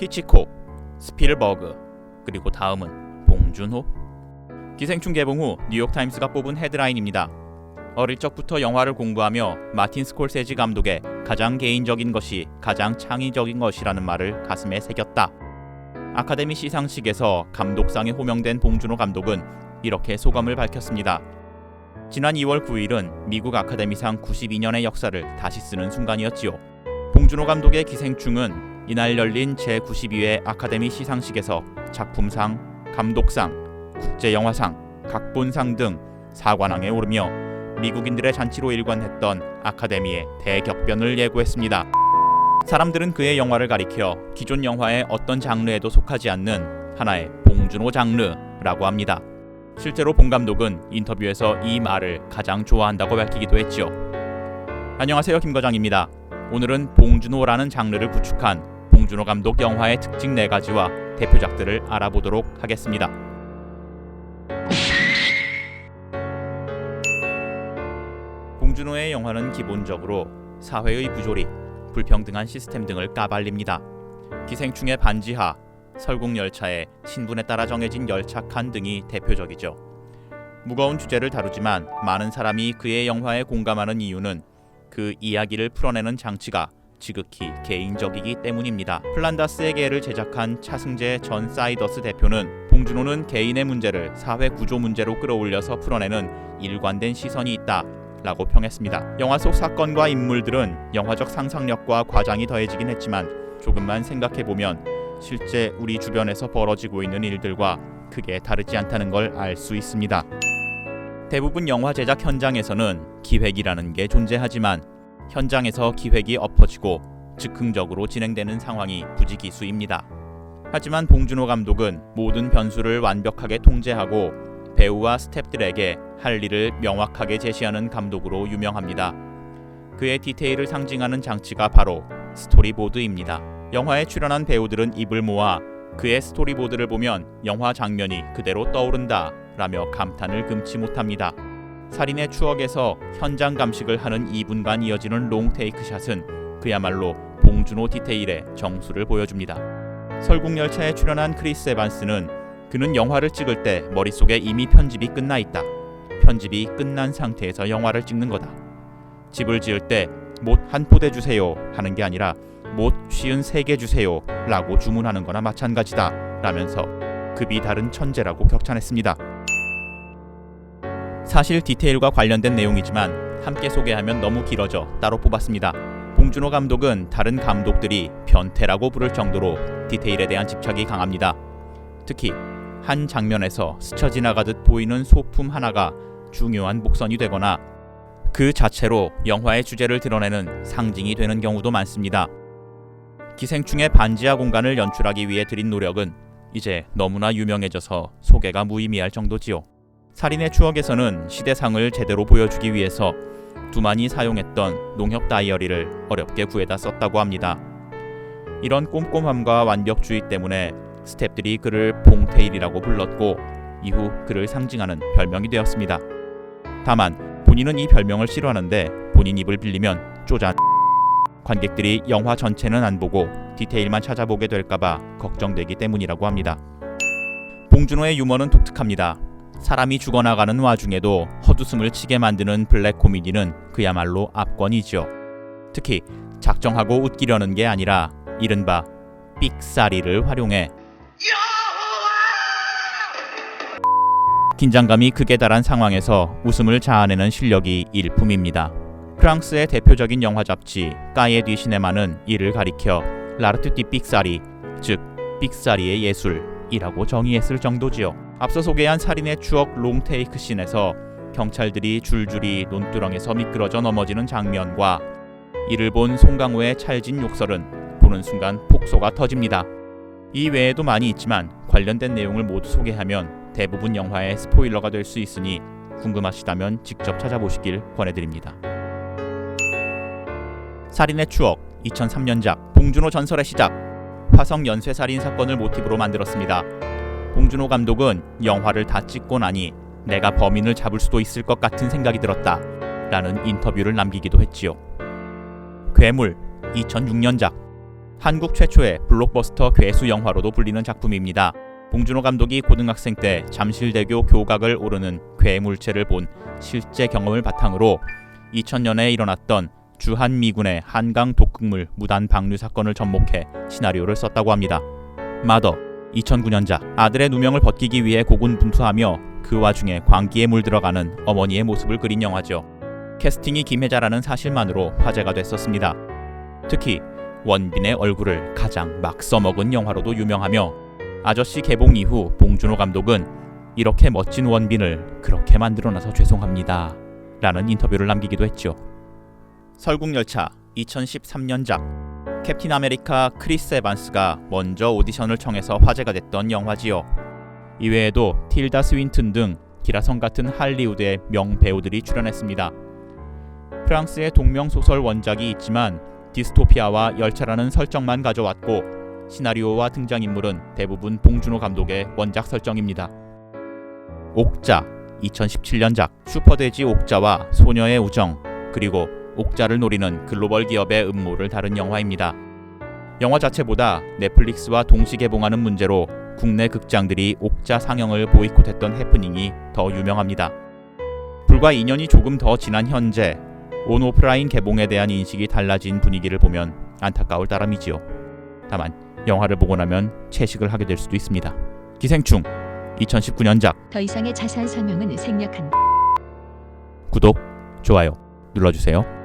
히치콕, 스필버그, 그리고 다음은 봉준호? 기생충 개봉 후 뉴욕타임스가 뽑은 헤드라인입니다. 어릴 적부터 영화를 공부하며 마틴 스콜세지 감독의 가장 개인적인 것이 가장 창의적인 것이라는 말을 가슴에 새겼다. 아카데미 시상식에서 감독상에 호명된 봉준호 감독은 이렇게 소감을 밝혔습니다. 지난 2월 9일은 미국 아카데미상 92년의 역사를 다시 쓰는 순간이었지요. 봉준호 감독의 기생충은 이날 열린 제92회 아카데미 시상식에서 작품상, 감독상, 국제영화상, 각본상 등 4관왕에 오르며 미국인들의 잔치로 일관했던 아카데미의 대격변을 예고했습니다. 사람들은 그의 영화를 가리켜 기존 영화의 어떤 장르에도 속하지 않는 하나의 봉준호 장르라고 합니다. 실제로 봉 감독은 인터뷰에서 이 말을 가장 좋아한다고 밝히기도 했죠. 안녕하세요, 김과장입니다. 오늘은 봉준호라는 장르를 구축한 봉준호 감독 영화의 특징 4가지와 대표작들을 알아보도록 하겠습니다. 봉준호의 영화는 기본적으로 사회의 부조리, 불평등한 시스템 등을 까발립니다. 기생충의 반지하, 설국열차의 신분에 따라 정해진 열차칸 등이 대표적이죠. 무거운 주제를 다루지만 많은 사람이 그의 영화에 공감하는 이유는 그 이야기를 풀어내는 장치가 지극히 개인적이기 때문입니다. 플란다스의 개를 제작한 차승재 전 사이더스 대표는 봉준호는 개인의 문제를 사회 구조 문제로 끌어올려서 풀어내는 일관된 시선이 있다 라고 평했습니다. 영화 속 사건과 인물들은 영화적 상상력과 과장이 더해지긴 했지만 조금만 생각해보면 실제 우리 주변에서 벌어지고 있는 일들과 크게 다르지 않다는 걸 알 수 있습니다. 대부분 영화 제작 현장에서는 기획이라는 게 존재하지만 현장에서 기획이 엎어지고 즉흥적으로 진행되는 상황이 부지기수입니다. 하지만 봉준호 감독은 모든 변수를 완벽하게 통제하고 배우와 스태프들에게 할 일을 명확하게 제시하는 감독으로 유명합니다. 그의 디테일을 상징하는 장치가 바로 스토리보드입니다. 영화에 출연한 배우들은 입을 모아 그의 스토리보드를 보면 영화 장면이 그대로 떠오른다 라며 감탄을 금치 못합니다. 살인의 추억에서 현장 감식을 하는 2분간 이어지는 롱테이크 샷은 그야말로 봉준호 디테일의 정수를 보여줍니다. 설국열차에 출연한 크리스 에반스는 그는 영화를 찍을 때 머릿속에 이미 편집이 끝나 있다. 편집이 끝난 상태에서 영화를 찍는 거다. 집을 지을 때 못 한 포대 주세요 하는 게 아니라 못 53개 주세요 라고 주문하는 거나 마찬가지다 라면서 급이 다른 천재라고 격찬했습니다. 사실 디테일과 관련된 내용이지만 함께 소개하면 너무 길어져 따로 뽑았습니다. 봉준호 감독은 다른 감독들이 변태라고 부를 정도로 디테일에 대한 집착이 강합니다. 특히 한 장면에서 스쳐 지나가듯 보이는 소품 하나가 중요한 목선이 되거나 그 자체로 영화의 주제를 드러내는 상징이 되는 경우도 많습니다. 기생충의 반지하 공간을 연출하기 위해 들인 노력은 이제 너무나 유명해져서 소개가 무의미할 정도지요. 살인의 추억에서는 시대상을 제대로 보여주기 위해서 두만이 사용했던 농협 다이어리를 어렵게 구해다 썼다고 합니다. 이런 꼼꼼함과 완벽주의 때문에 스태프들이 그를 봉테일이라고 불렀고 이후 그를 상징하는 별명이 되었습니다. 다만 본인은 이 별명을 싫어하는데 본인 입을 빌리면 쪼잔 관객들이 영화 전체는 안 보고 디테일만 찾아보게 될까봐 걱정되기 때문이라고 합니다. 봉준호의 유머는 독특합니다. 사람이 죽어나가는 와중에도 헛웃음을 치게 만드는 블랙 코미디는 그야말로 압권이지요. 특히 작정하고 웃기려는 게 아니라 이른바 삑사리를 활용해 긴장감이 극에 달한 상황에서 웃음을 자아내는 실력이 일품입니다. 프랑스의 대표적인 영화 잡지 까예 디 시네마는 이를 가리켜 라르트 디 삑사리, 즉 삑사리의 예술이라고 정의했을 정도지요. 앞서 소개한 살인의 추억 롱테이크 씬에서 경찰들이 줄줄이 논두렁에서 미끄러져 넘어지는 장면과 이를 본 송강호의 찰진 욕설은 보는 순간 폭소가 터집니다. 이 외에도 많이 있지만 관련된 내용을 모두 소개하면 대부분 영화의 스포일러가 될 수 있으니 궁금하시다면 직접 찾아보시길 권해드립니다. 살인의 추억 2003년작 봉준호 전설의 시작 화성 연쇄살인 사건을 모티브로 만들었습니다. 봉준호 감독은 영화를 다 찍고 나니 내가 범인을 잡을 수도 있을 것 같은 생각이 들었다 라는 인터뷰를 남기기도 했지요. 괴물 2006년작 한국 최초의 블록버스터 괴수 영화로도 불리는 작품입니다. 봉준호 감독이 고등학생 때 잠실대교 교각을 오르는 괴물체를 본 실제 경험을 바탕으로 2000년에 일어났던 주한미군의 한강 독극물 무단 방류 사건을 접목해 시나리오를 썼다고 합니다. 마더 2009년작 아들의 누명을 벗기기 위해 고군분투하며 그 와중에 광기에 물들어가는 어머니의 모습을 그린 영화죠. 캐스팅이 김혜자라는 사실만으로 화제가 됐었습니다. 특히 원빈의 얼굴을 가장 막 써먹은 영화로도 유명하며 아저씨 개봉 이후 봉준호 감독은 이렇게 멋진 원빈을 그렇게 만들어놔서 죄송합니다 라는 인터뷰를 남기기도 했죠. 설국열차 2013년작 캡틴 아메리카 크리스 에반스가 먼저 오디션을 청해서 화제가 됐던 영화지요. 이외에도 틸다 스윈튼 등 기라성 같은 할리우드의 명배우들이 출연했습니다. 프랑스의 동명소설 원작이 있지만 디스토피아와 열차라는 설정만 가져왔고 시나리오와 등장인물은 대부분 봉준호 감독의 원작 설정입니다. 옥자 2017년작 슈퍼돼지 옥자와 소녀의 우정 그리고 옥자를 노리는 글로벌 기업의 음모를 다룬 영화입니다. 영화 자체보다 넷플릭스와 동시 개봉하는 문제로 국내 극장들이 옥자 상영을 보이콧했던 해프닝이 더 유명합니다. 불과 2년이 조금 더 지난 현재 온 오프라인 개봉에 대한 인식이 달라진 분위기를 보면 안타까울 따름이지요. 다만 영화를 보고 나면 채식을 하게 될 수도 있습니다. 기생충 2019년작 더 이상의 자세한 설명은 생략한다. 구독, 좋아요 눌러주세요.